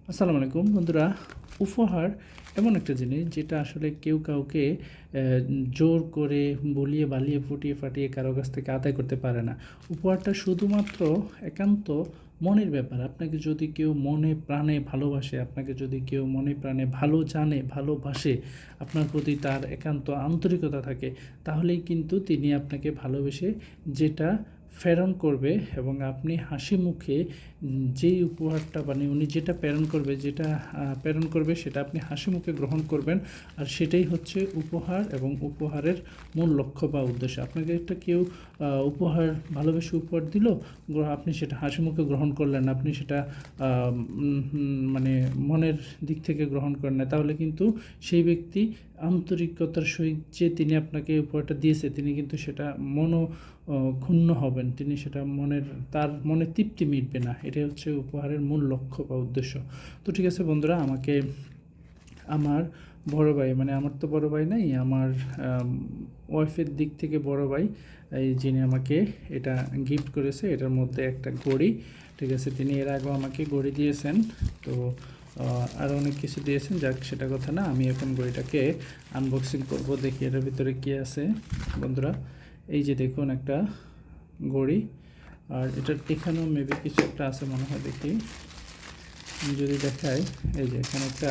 আসসালামু আলাইকুম বন্ধুরা। উপহার এমন একটা জিনিস যেটা আসলে কেউ কাউকে জোর করে বলিয়ে বালিয়ে ফুটিয়ে ফাটিয়ে কারো কাছ থেকে আদায় করতে পারে না। উপহারটা শুধুমাত্র একান্ত মনের ব্যাপার। আপনাকে যদি কেউ মনে প্রাণে ভালোবাসে, আপনাকে যদি কেউ মনে প্রাণে ভালো জানে, ভালোবাসে, আপনার প্রতি তার একান্ত আন্তরিকতা থাকে, তাহলেই কিন্তু তিনি আপনাকে ভালোবেসে যেটা প্রেরণ করবে এবং আপনি হাসি মুখে যেই উপহারটা মানে উনি যেটা প্রেরণ করবে সেটা আপনি হাসি মুখে গ্রহণ করবেন। আর সেটাই হচ্ছে উপহার এবং উপহারের মূল লক্ষ্য বা উদ্দেশ্য। আপনাকে একটা কেউ উপহার ভালোবেসে উপহার দিল, আপনি সেটা হাসি মুখে গ্রহণ করলেন, আপনি সেটা মানে মনের দিক থেকে গ্রহণ করেন না, তাহলে কিন্তু সেই ব্যক্তি আন্তরিকতার সহিত যে তিনি আপনাকে উপহারটা দিয়েছে তিনি কিন্তু সেটা ক্ষুণ্ণ হবেন, তিনি সেটা তার মনে তৃপ্তি মিটবে না। এটাই হচ্ছে উপহারের মূল লক্ষ্য বা উদ্দেশ্য। তো ঠিক আছে বন্ধুরা, আমাকে আমার বড় ভাই, মানে আমার তো বড় ভাই নাই, আমার ওয়াইফের দিক থেকে বড় ভাই, এই যিনি আমাকে এটা গিফট করেছে, এটার মধ্যে একটা ঘড়ি। ঠিক আছে, তিনি এর আগেও আমাকে ঘড়ি দিয়েছেন। তো আরও অনেক কিছু দিয়েছেন, যাক সেটা কথা না। আমি এখন ঘড়িটাকে আনবক্সিং করব, দেখি এটার ভিতরে কী আছে বন্ধুরা। এই যে দেখুন একটা ঘড়ি, আর এটার এখানেও মেবি কিছু একটা আছে মনে হয়। দেখি যদি দেখায়, এই যে এখানে একটা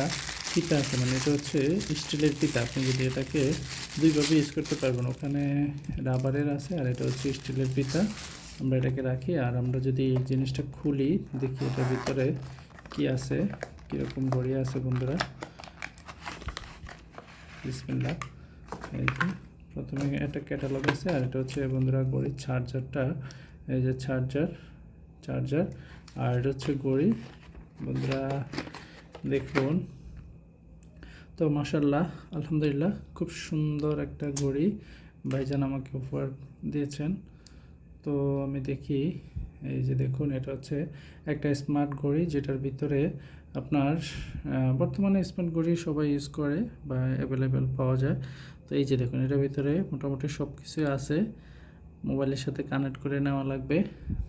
ফিতা আছে, মানে এটা হচ্ছে স্টিলের ফিতা। আপনি যদি এটাকে দুইভাবে ইউজ করতে পারবেন, ওখানে রাবারের আছে আর এটা হচ্ছে স্টিলের ফিতা। আমরা এটাকে রাখি, আর আমরা যদি এই জিনিসটা খুলি, দেখি এটার ভিতরে কি আছে, কীরকম ঘড়ি আছে বন্ধুরা। বিসমিল্লাহ। এই যে প্রথমে একটা ক্যাটালগ আছে, আর এটা হচ্ছে বন্ধুরা ঘড়ির চার্জারটা। এই যে চার্জার, আর এটা হচ্ছে ঘড়ি বন্ধুরা, দেখুন। তো মাশাআল্লাহ, আলহামদুলিল্লাহ, খুব সুন্দর একটা ঘড়ি ভাইজান আমাকে উপহার দিয়েছেন। তো আমি দেখি, এই যে দেখুন, এটা হচ্ছে একটা স্মার্ট ঘড়ি, যেটার ভিতরে আপনার বর্তমানে স্মার্ট ঘড়ি সবাই ইউজ করে বা অ্যাভেলেবেল পাওয়া যায়। তো এই যে দেখুন, এটার ভিতরে মোটামুটি সব কিছুই আছে, মোবাইলের সাথে কানেক্ট করে নেওয়া লাগবে।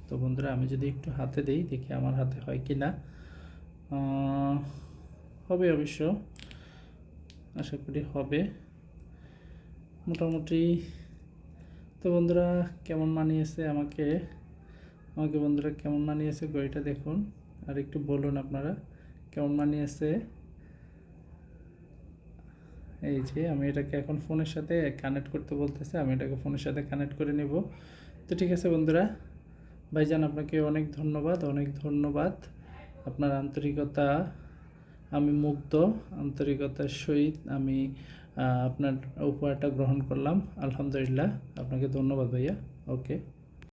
তো বন্ধুরা, আমি যদি একটু হাতে দিই, দেখি আমার হাতে হয় কি না। হবে অবশ্য, আশা করি হবে মোটামুটি। তো বন্ধুরা, কেমন মানিয়েছে আমাকে বন্ধুরা কেমন মানিয়েছে ঘড়িটা দেখুন, আর একটু বলুন আপনারা কেমন মানিয়েছে। এই যে আমি এটাকে এখন ফোনের সাথে কানেক্ট করতে বলতেছে, আমি এটাকে ফোনের সাথে কানেক্ট করে নেব। তো ঠিক আছে বন্ধুরা, ভাইজান আপনাকে অনেক ধন্যবাদ। আপনার আন্তরিকতা, আমি মুগ্ধ। আন্তরিকতার সহিত আমি আপনার উপহারটা গ্রহণ করলাম। আলহামদুলিল্লাহ, আপনাকে ধন্যবাদ ভাইয়া। ওকে।